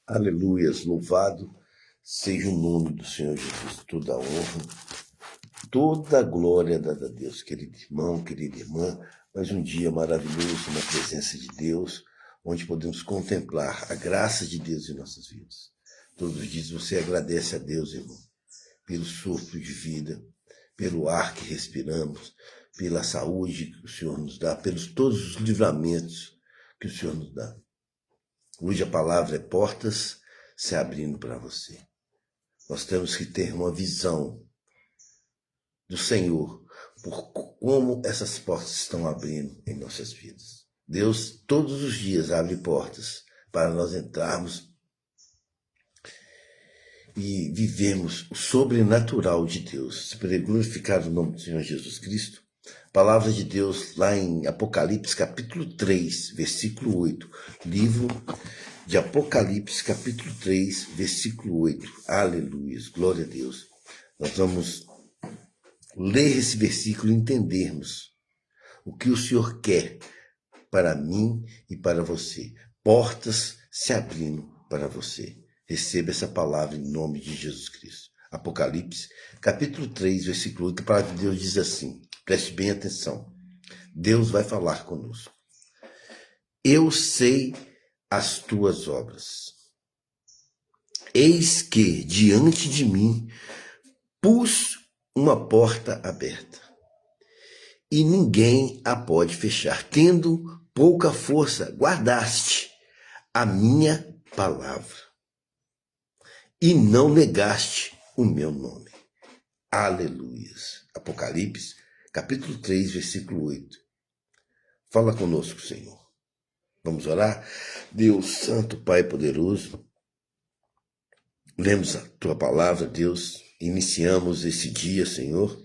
Aleluias, louvado seja o nome do Senhor Jesus, toda a honra, toda a glória dada a Deus, querido irmão, querida irmã, mais um dia maravilhoso na presença de Deus, onde podemos contemplar a graça de Deus em nossas vidas. Todos os dias você agradece a Deus, irmão, pelo sopro de vida, pelo ar que respiramos, pela saúde que o Senhor nos dá, pelos todos os livramentos que o Senhor nos dá. Hoje a palavra é portas se abrindo para você. Nós temos que ter uma visão do Senhor por como essas portas estão abrindo em nossas vidas. Deus todos os dias abre portas para nós entrarmos e vivemos o sobrenatural de Deus. Para glorificar o nome do Senhor Jesus Cristo. Palavra de Deus lá em Apocalipse capítulo 3, versículo 8. Livro de Apocalipse capítulo 3, versículo 8. Aleluia, glória a Deus. Nós vamos ler esse versículo e entendermos o que o Senhor quer para mim e para você. Portas se abrindo para você. Receba essa palavra em nome de Jesus Cristo. Apocalipse capítulo 3, versículo 8. A palavra de Deus diz assim. Preste bem atenção. Deus vai falar conosco. Eu sei as tuas obras. Eis que diante de mim pus uma porta aberta, e ninguém a pode fechar. Tendo pouca força, guardaste a minha palavra, e não negaste o meu nome. Aleluias. Apocalipse capítulo 3, versículo 8. Fala conosco, Senhor. Vamos orar? Deus Santo, Pai poderoso, lemos a Tua palavra, Deus, iniciamos esse dia, Senhor,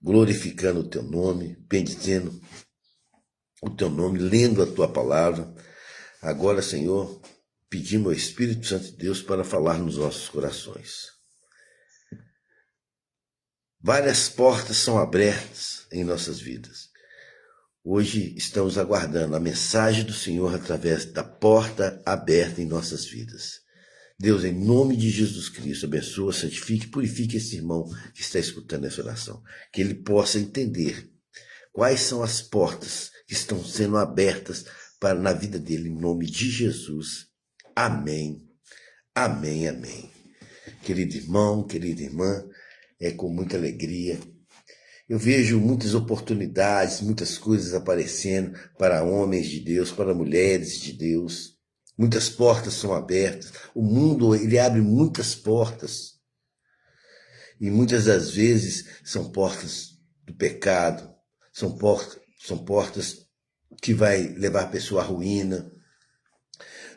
glorificando o Teu nome, bendizendo o Teu nome, lendo a Tua palavra. Agora, Senhor, pedimos ao Espírito Santo de Deus para falar nos nossos corações. Várias portas são abertas em nossas vidas. Hoje estamos aguardando a mensagem do Senhor através da porta aberta em nossas vidas. Deus, em nome de Jesus Cristo, abençoa, santifique e purifique esse irmão que está escutando essa oração. Que ele possa entender quais são as portas que estão sendo abertas na vida dele, em nome de Jesus. Amém, amém, amém. Querido irmão, querida irmã, é com muita alegria. Eu vejo muitas oportunidades, muitas coisas aparecendo para homens de Deus, para mulheres de Deus. Muitas portas são abertas. O mundo, ele abre muitas portas. E muitas das vezes são portas do pecado. São portas que vai levar a pessoa à ruína.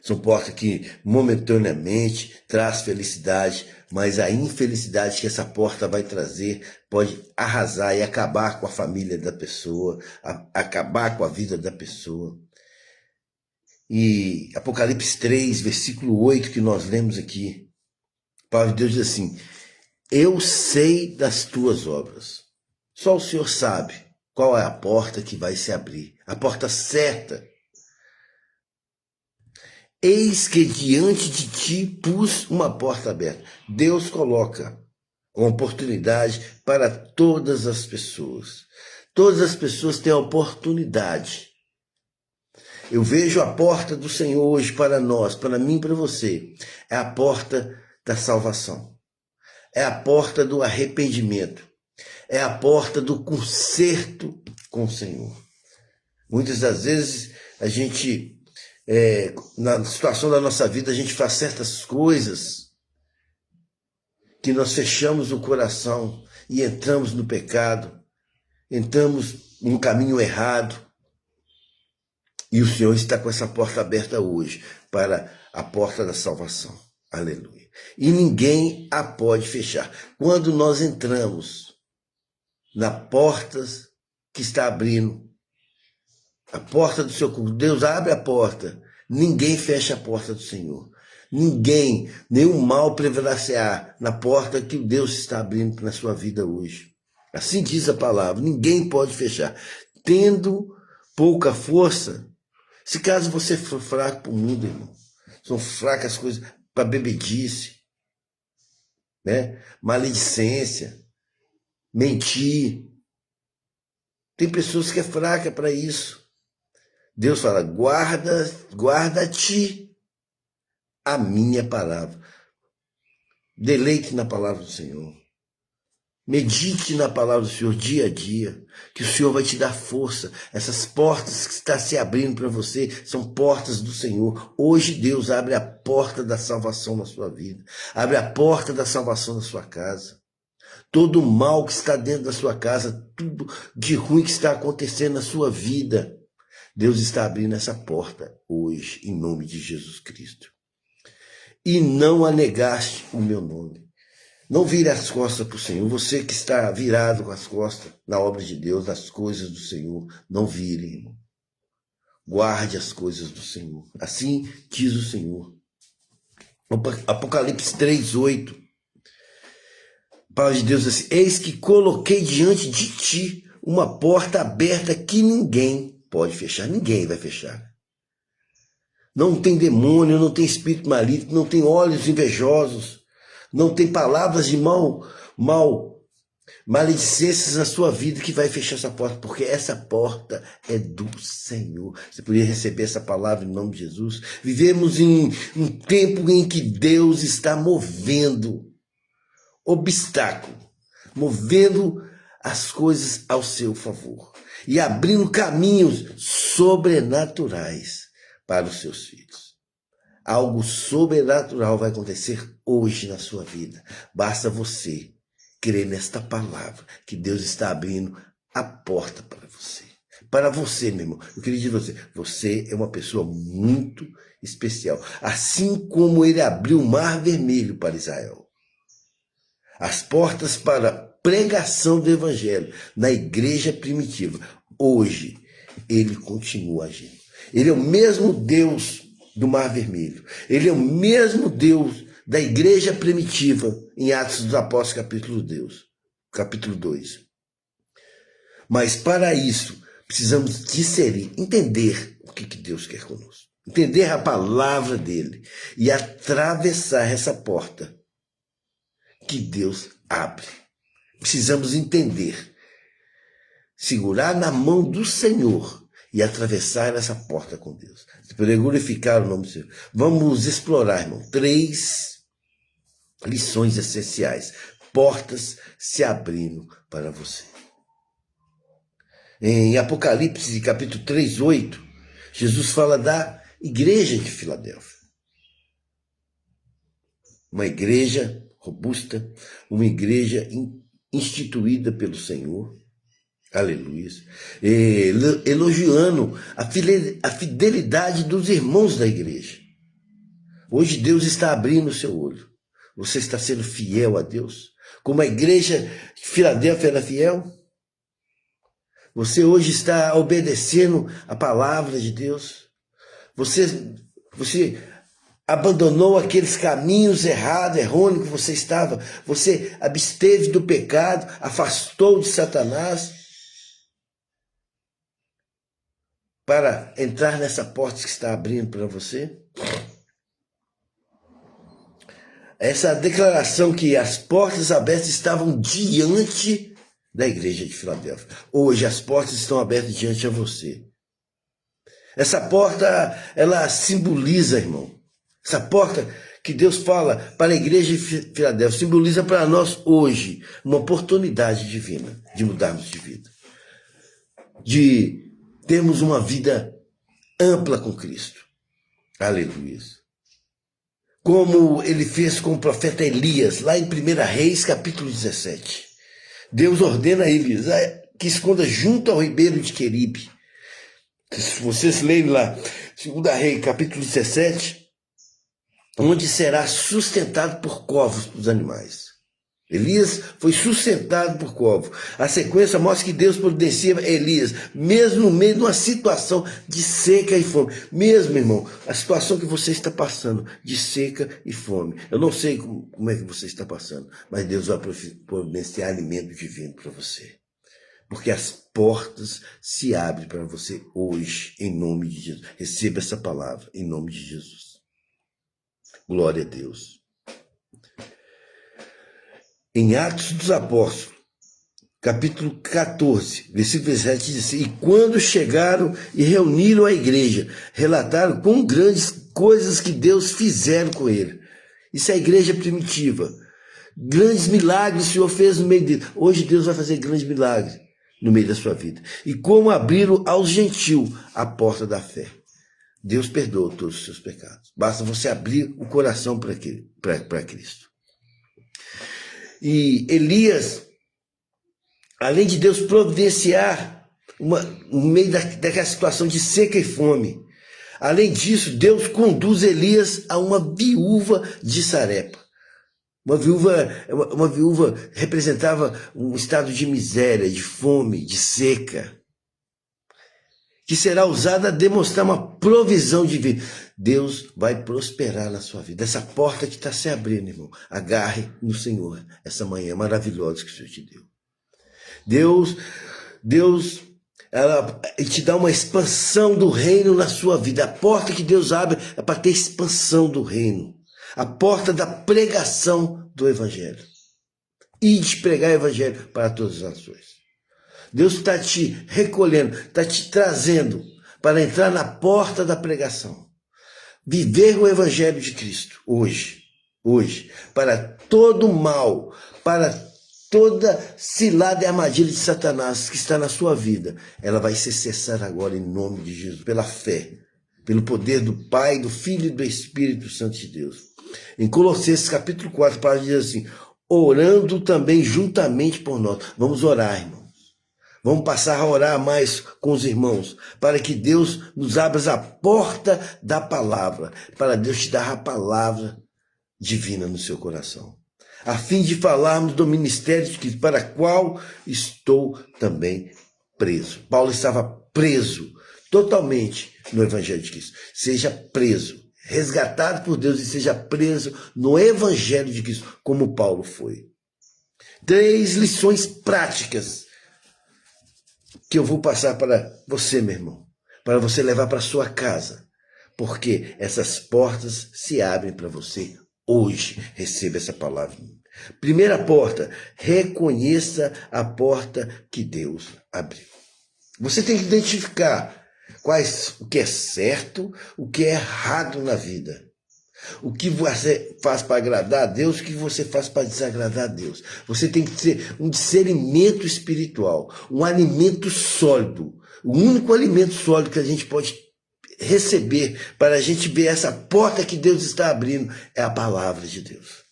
São portas que momentaneamente traz felicidade, mas a infelicidade que essa porta vai trazer pode arrasar e acabar com a família da pessoa, acabar com a vida da pessoa. E Apocalipse 3, versículo 8, que nós lemos aqui, a palavra de Deus diz assim: eu sei das tuas obras. Só o Senhor sabe qual é a porta que vai se abrir, a porta certa. Eis que diante de ti pus uma porta aberta. Deus coloca uma oportunidade para todas as pessoas. Todas as pessoas têm a oportunidade. Eu vejo a porta do Senhor hoje para nós, para mim e para você. É a porta da salvação. É a porta do arrependimento. É a porta do conserto com o Senhor. Muitas das vezes a gente... na situação da nossa vida, a gente faz certas coisas que nós fechamos o coração e entramos no pecado, entramos no caminho errado. E o Senhor está com essa porta aberta hoje para a porta da salvação. Aleluia. E ninguém a pode fechar. Quando nós entramos na porta que está abrindo, a porta do seu corpo, Deus abre a porta, ninguém fecha a porta do Senhor. Ninguém, nenhum mal prevalecerá na porta que Deus está abrindo na sua vida hoje. Assim diz a palavra, ninguém pode fechar. Tendo pouca força, se caso você for fraco para o mundo, irmão, São fracas coisas para bebedice, né? Maledicência, mentir. Tem pessoas que é fraca para isso. Deus fala, guarda-te a minha palavra. Deleite na palavra do Senhor. Medite na palavra do Senhor dia a dia, que o Senhor vai te dar força. Essas portas que estão se abrindo para você são portas do Senhor. Hoje Deus abre a porta da salvação na sua vida. Abre a porta da salvação na sua casa. Todo o mal que está dentro da sua casa, tudo de ruim que está acontecendo na sua vida, Deus está abrindo essa porta hoje, em nome de Jesus Cristo. E não anegaste o meu nome. Não vire as costas para o Senhor. Você que está virado com as costas na obra de Deus, nas coisas do Senhor, não vire, irmão. Guarde as coisas do Senhor. Assim diz o Senhor. Apocalipse 3:8. A palavra de Deus diz assim, eis que coloquei diante de ti uma porta aberta que ninguém pode fechar. Ninguém vai fechar. Não tem demônio, não tem espírito maligno, não tem olhos invejosos, não tem palavras de maledicências na sua vida que vai fechar essa porta, porque essa porta é do Senhor. Você poderia receber essa palavra em nome de Jesus. Vivemos em um tempo em que Deus está movendo obstáculo, movendo as coisas ao seu favor e abrindo caminhos sobrenaturais para os seus filhos. Algo sobrenatural vai acontecer hoje na sua vida. Basta você crer nesta palavra, que Deus está abrindo a porta para você. Para você, meu irmão. Eu queria dizer a você, você é uma pessoa muito especial. Assim como ele abriu o Mar Vermelho para Israel. As portas para a pregação do Evangelho na igreja primitiva. Hoje, ele continua agindo. Ele é o mesmo Deus do Mar Vermelho. Ele é o mesmo Deus da igreja primitiva em Atos dos Apóstolos, capítulo 2. Mas para isso, precisamos discernir, entender o que Deus quer conosco. Entender a palavra dele e atravessar essa porta que Deus abre. Precisamos entender, segurar na mão do Senhor e atravessar essa porta com Deus. Você poder glorificar o nome do Senhor. Vamos explorar, irmão, 3 lições essenciais. Portas se abrindo para você. Em Apocalipse, capítulo 3:8, Jesus fala da igreja de Filadélfia. Uma igreja robusta, uma igreja instituída pelo Senhor, aleluia, elogiando a fidelidade dos irmãos da igreja. Hoje Deus está abrindo o seu olho. Você está sendo fiel a Deus? Como a igreja de Filadélfia era fiel? Você hoje está obedecendo a palavra de Deus? Você abandonou aqueles caminhos errôneos que você estava? Você absteve do pecado, afastou de Satanás para entrar nessa porta que está abrindo para você? Essa declaração que as portas abertas estavam diante da igreja de Filadélfia. Hoje as portas estão abertas diante de você. Essa porta, ela simboliza, irmão. Essa porta que Deus fala para a igreja de Filadélfia simboliza para nós hoje uma oportunidade divina de mudarmos de vida. De termos uma vida ampla com Cristo. Aleluia. Como ele fez com o profeta Elias, lá em 1 Reis, capítulo 17. Deus ordena a Elias que esconda junto ao ribeiro de Queribe. Se vocês lerem lá, 2 Reis, capítulo 17, onde será sustentado por covos dos animais. Elias foi sustentado por covos. A sequência mostra que Deus providencia Elias, mesmo no meio de uma situação de seca e fome. Mesmo, irmão, a situação que você está passando, de seca e fome. Eu não sei como é que você está passando, mas Deus vai providenciar alimento divino para você. Porque as portas se abrem para você hoje, em nome de Jesus. Receba essa palavra, em nome de Jesus. Glória a Deus. Em Atos dos Apóstolos, capítulo 14, versículo 17, diz assim: e quando chegaram e reuniram a igreja, relataram com grandes coisas que Deus fizeram com ele. Isso é a igreja primitiva. Grandes milagres o Senhor fez no meio dele. Hoje Deus vai fazer grandes milagres no meio da sua vida. E como abriram aos gentios a porta da fé. Deus perdoa todos os seus pecados. Basta você abrir o coração para Cristo. E Elias, além de Deus providenciar no meio daquela situação de seca e fome, além disso, Deus conduz Elias a uma viúva de Sarepa. Uma viúva representava um estado de miséria, de fome, de seca, que será usada a demonstrar uma provisão divina. Deus vai prosperar na sua vida. Essa porta que está se abrindo, irmão, agarre no Senhor essa manhã maravilhosa que o Senhor te deu. Deus ela te dá uma expansão do reino na sua vida. A porta que Deus abre é para ter expansão do reino. A porta da pregação do Evangelho. E de pregar o Evangelho para todas as nações. Deus está te recolhendo, está te trazendo para entrar na porta da pregação. Viver o Evangelho de Cristo hoje, para todo mal, para toda cilada e armadilha de Satanás que está na sua vida, ela vai se cessar agora em nome de Jesus, pela fé, pelo poder do Pai, do Filho e do Espírito Santo de Deus. Em Colossenses capítulo 4, a palavra diz assim: orando também juntamente por nós. Vamos orar, irmãos. Vamos passar a orar mais com os irmãos, para que Deus nos abra a porta da palavra, para Deus te dar a palavra divina no seu coração, a fim de falarmos do ministério de Cristo, para o qual estou também preso. Paulo estava preso totalmente no Evangelho de Cristo. Seja preso, resgatado por Deus e seja preso no Evangelho de Cristo, como Paulo foi. 3 lições práticas que eu vou passar para você, meu irmão, para você levar para sua casa, porque essas portas se abrem para você hoje. Receba essa palavra. Primeira porta: reconheça a porta que Deus abriu. Você tem que identificar o que é certo, o que é errado na vida. O que você faz para agradar a Deus, o que você faz para desagradar a Deus. Você tem que ter um discernimento espiritual, um alimento sólido. O único alimento sólido que a gente pode receber para a gente ver essa porta que Deus está abrindo é a palavra de Deus.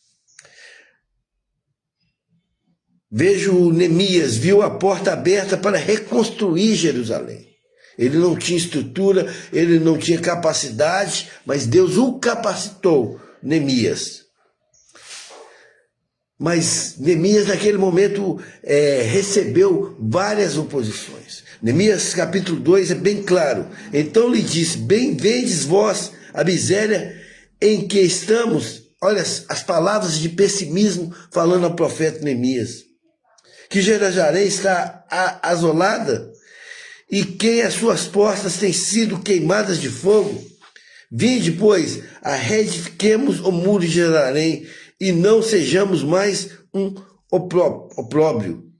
Vejo Neemias, viu a porta aberta para reconstruir Jerusalém. Ele não tinha estrutura, ele não tinha capacidade, mas Deus o capacitou, Neemias. Mas Neemias, naquele momento, recebeu várias oposições. Neemias, capítulo 2, é bem claro. Então lhe disse: bem vedes vós a miséria em que estamos. Olha as palavras de pessimismo falando ao profeta Neemias. Que Jerusalém está asolada, e que as suas portas têm sido queimadas de fogo. Vinde, pois, reedifiquemos o muro de Jerusalém, e não sejamos mais um opróbrio.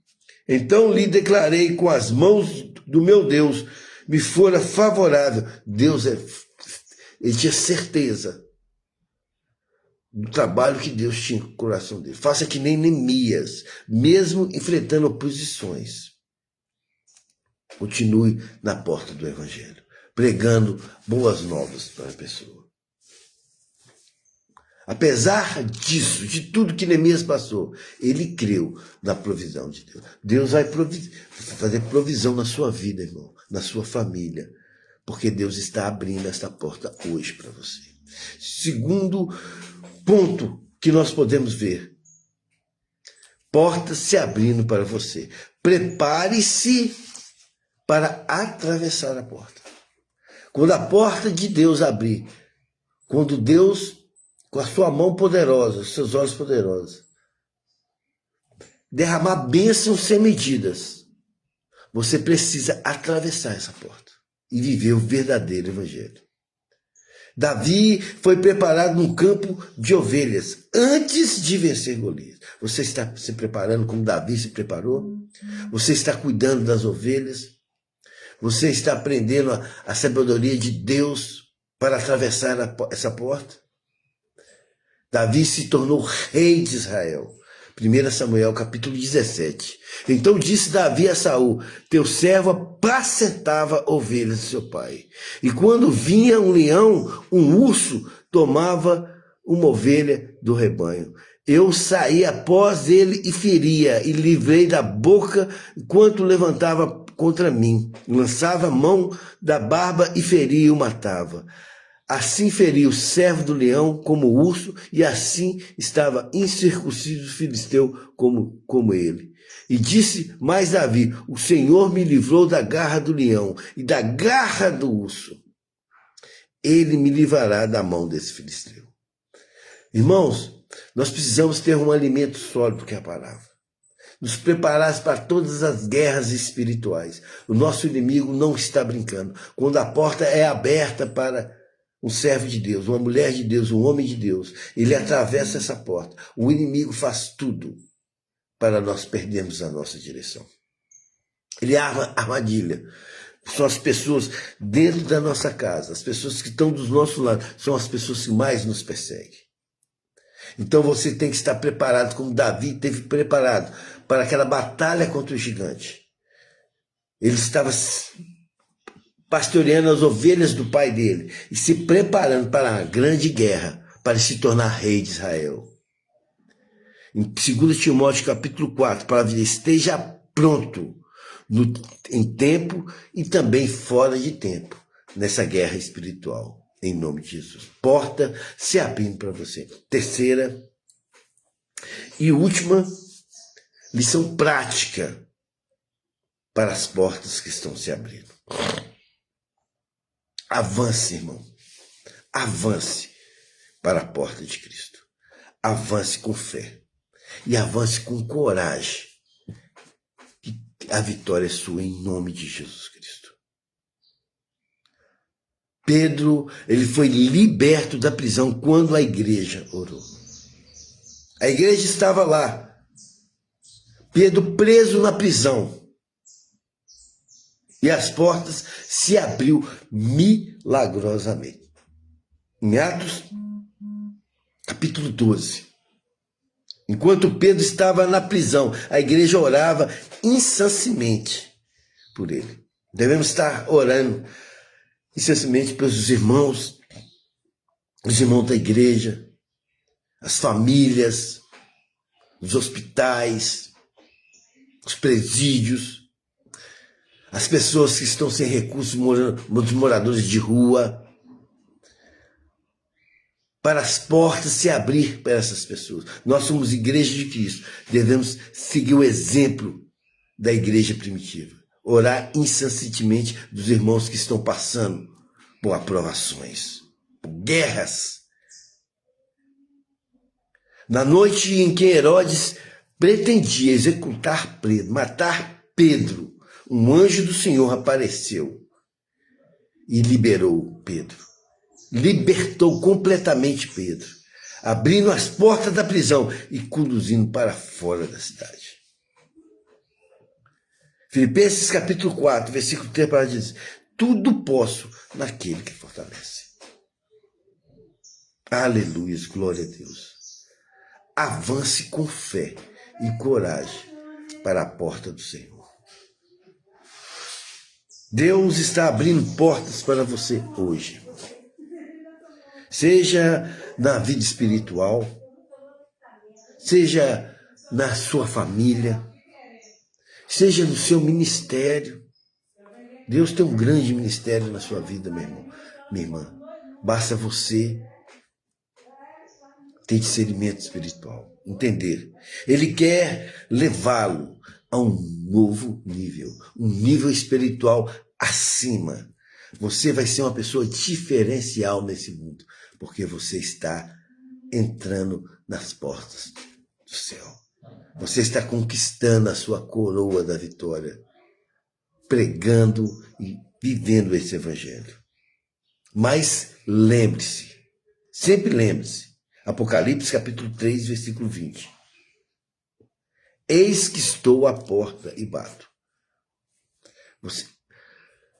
Então lhe declarei: com as mãos do meu Deus me fora favorável. Ele tinha certeza do trabalho que Deus tinha no coração dele. Faça que nem Neemias, mesmo enfrentando oposições. Continue na porta do Evangelho, pregando boas novas para a pessoa. Apesar disso, de tudo que Neemias passou, ele creu na provisão de Deus. Deus vai fazer provisão na sua vida, irmão, na sua família, porque Deus está abrindo esta porta hoje para você. Segundo ponto que nós podemos ver: portas se abrindo para você. Prepare-se para atravessar a porta. Quando a porta de Deus abrir, quando Deus, com a sua mão poderosa, os seus olhos poderosos, derramar bênçãos sem medidas, você precisa atravessar essa porta e viver o verdadeiro Evangelho. Davi foi preparado num campo de ovelhas antes de vencer Golias. Você está se preparando como Davi se preparou? Você está cuidando das ovelhas? Você está aprendendo a sabedoria de Deus para atravessar essa porta? Davi se tornou rei de Israel. 1 Samuel capítulo 17. Então disse Davi a Saul: teu servo apacentava ovelhas de seu pai. E quando vinha um leão, um urso tomava uma ovelha do rebanho. Eu saí após ele e feria, e livrei da boca enquanto levantava contra mim. Lançava a mão da barba e feria e o matava. Assim feria o servo do leão como o urso, e assim estava incircunciso o filisteu como ele. E disse mais Davi: o Senhor me livrou da garra do leão e da garra do urso. Ele me livrará da mão desse filisteu. Irmãos, nós precisamos ter um alimento sólido, que é a palavra. Nos preparar para todas as guerras espirituais. O nosso inimigo não está brincando. Quando a porta é aberta para um servo de Deus, uma mulher de Deus, um homem de Deus, ele atravessa essa porta. O inimigo faz tudo para nós perdermos a nossa direção. Ele arma armadilha. São as pessoas dentro da nossa casa, as pessoas que estão do nosso lado, são as pessoas que mais nos perseguem. Então você tem que estar preparado, como Davi esteve preparado para aquela batalha contra o gigante. Ele estava pastoreando as ovelhas do pai dele e se preparando para uma grande guerra, para se tornar rei de Israel. Em 2 Timóteo capítulo 4, para dizer: esteja pronto em tempo e também fora de tempo, nessa guerra espiritual, em nome de Jesus. Porta se abrindo para você. Terceira e última lição prática para as portas que estão se abrindo. Avance, irmão. Avance para a porta de Cristo. Avance com fé. E avance com coragem. Que a vitória é sua em nome de Jesus Cristo. Pedro, ele foi liberto da prisão quando a igreja orou. A igreja estava lá. Pedro preso na prisão. E as portas se abriu milagrosamente. Em Atos, capítulo 12. Enquanto Pedro estava na prisão, a igreja orava incessantemente por ele. Devemos estar orando incessantemente pelos irmãos, os irmãos da igreja, as famílias, os hospitais, os presídios, as pessoas que estão sem recursos, os moradores de rua, para as portas se abrir para essas pessoas. Nós somos igreja de Cristo, devemos seguir o exemplo da igreja primitiva. Orar incessantemente dos irmãos que estão passando por aprovações, por guerras. Na noite em que Herodes pretendia executar Pedro, matar Pedro, um anjo do Senhor apareceu e liberou Pedro. Libertou completamente Pedro, abrindo as portas da prisão e conduzindo para fora da cidade. Filipenses capítulo 4, versículo 3 para dizer: tudo posso naquele que fortalece. Aleluia, glória a Deus. Avance com fé e coragem para a porta do Senhor. Deus está abrindo portas para você hoje. Seja na vida espiritual, seja na sua família, seja no seu ministério. Deus tem um grande ministério na sua vida, meu irmão, minha irmã. Basta você ter discernimento espiritual, entender. Ele quer levá-lo a um novo nível, um nível espiritual acima. Você vai ser uma pessoa diferencial nesse mundo, porque você está entrando nas portas do céu. Você está conquistando a sua coroa da vitória, pregando e vivendo esse evangelho. Mas lembre-se, sempre lembre-se, Apocalipse capítulo 3, versículo 20. Eis que estou à porta e bato. Você,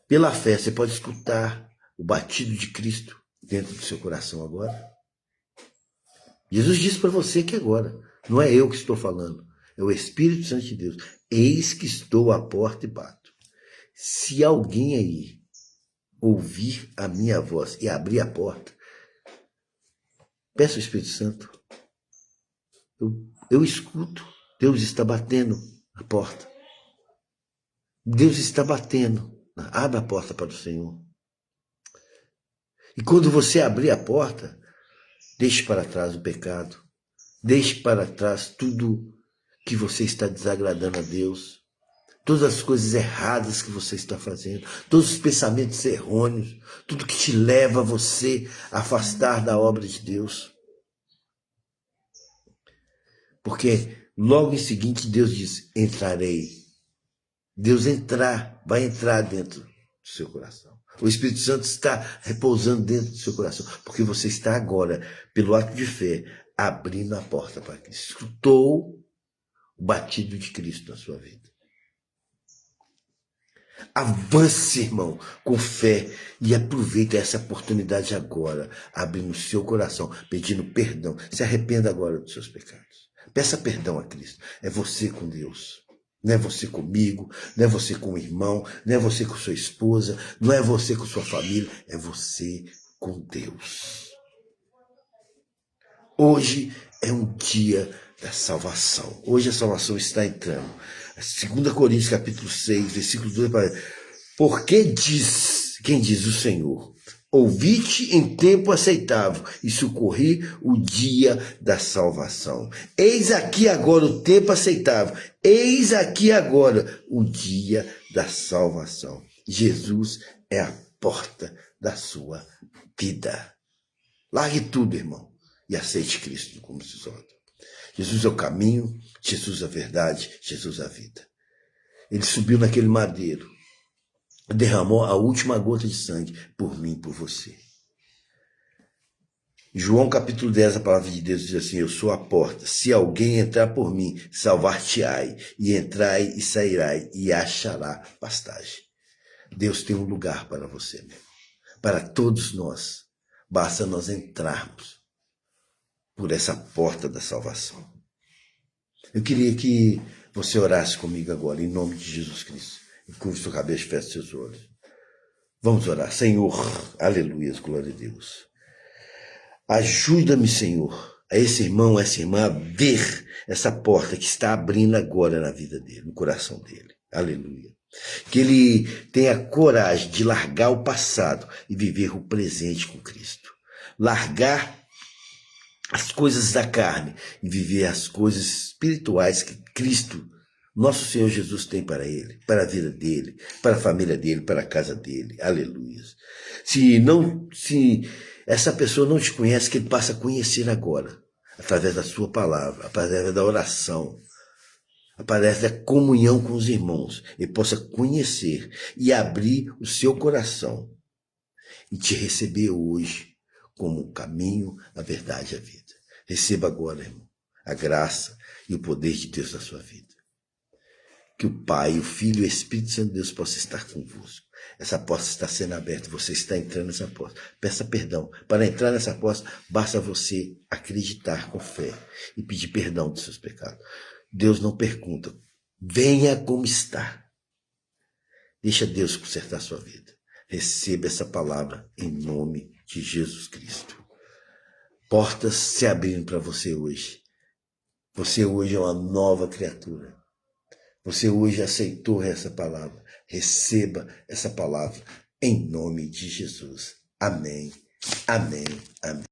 pela fé, você pode escutar o batido de Cristo dentro do seu coração agora? Jesus disse para você que agora, não é eu que estou falando, é o Espírito Santo de Deus. Eis que estou à porta e bato. Se alguém aí ouvir a minha voz e abrir a porta, peça ao Espírito Santo. Eu escuto. Deus está batendo a porta. Deus está batendo. Abra a porta para o Senhor. E quando você abrir a porta, deixe para trás o pecado. Deixe para trás tudo que você está desagradando a Deus. Todas as coisas erradas que você está fazendo. Todos os pensamentos errôneos. Tudo que te leva a você a afastar da obra de Deus. Porque logo em seguinte Deus diz, entrarei. Deus vai entrar dentro do seu coração. O Espírito Santo está repousando dentro do seu coração, porque você está agora, pelo ato de fé, abrindo a porta para Cristo. Escutou o batido de Cristo na sua vida. Avance, irmão, com fé e aproveite essa oportunidade agora, abrindo o seu coração, pedindo perdão. Se arrependa agora dos seus pecados. Peça perdão a Cristo. É você com Deus. Não é você comigo, não é você com o irmão, não é você com sua esposa, não é você com sua família, é você com Deus. Hoje é um dia da salvação. Hoje a salvação está entrando. 2 Coríntios capítulo 6, versículo 2, porque diz, quem diz o Senhor, ouvi-te em tempo aceitável e socorri o dia da salvação. Eis aqui agora o tempo aceitável. Eis aqui agora o dia da salvação. Jesus é a porta da sua vida. Largue tudo, irmão, e aceite Cristo como Senhor. Jesus é o caminho, Jesus é a verdade, Jesus é a vida. Ele subiu naquele madeiro, derramou a última gota de sangue por mim e por você. João capítulo 10, a palavra de Deus diz assim, eu sou a porta, se alguém entrar por mim, salvar-te-ai, e entrai e sairai, e achará pastagem. Deus tem um lugar para você, meu irmão. Para todos nós, basta nós entrarmos por essa porta da salvação. Eu queria que você orasse comigo agora, em nome de Jesus Cristo. Curve sua cabeça e feche seus olhos. Vamos orar. Senhor, aleluia, glória a Deus. Ajuda-me, Senhor, a esse irmão, essa irmã, a ver essa porta que está abrindo agora na vida dele, no coração dele. Aleluia. Que ele tenha coragem de largar o passado e viver o presente com Cristo. Largar as coisas da carne e viver as coisas espirituais que Cristo, nosso Senhor Jesus, tem para ele, para a vida dele, para a família dele, para a casa dele. Aleluia. Se essa pessoa não te conhece, que ele passa a conhecer agora, através da sua palavra, através da oração, através da comunhão com os irmãos, ele possa conhecer e abrir o seu coração e te receber hoje como o caminho, a verdade e a vida. Receba agora, irmão, a graça e o poder de Deus na sua vida. Que o Pai, o Filho e o Espírito Santo de Deus possa estar convosco. Essa porta está sendo aberta, você está entrando nessa porta. Peça perdão. Para entrar nessa porta, basta você acreditar com fé e pedir perdão dos seus pecados. Deus não pergunta. Venha como está. Deixa Deus consertar a sua vida. Receba essa palavra em nome de Jesus Cristo. Portas se abrindo para você hoje. Você hoje é uma nova criatura. Você hoje aceitou essa palavra. Receba essa palavra em nome de Jesus. Amém, amém, amém.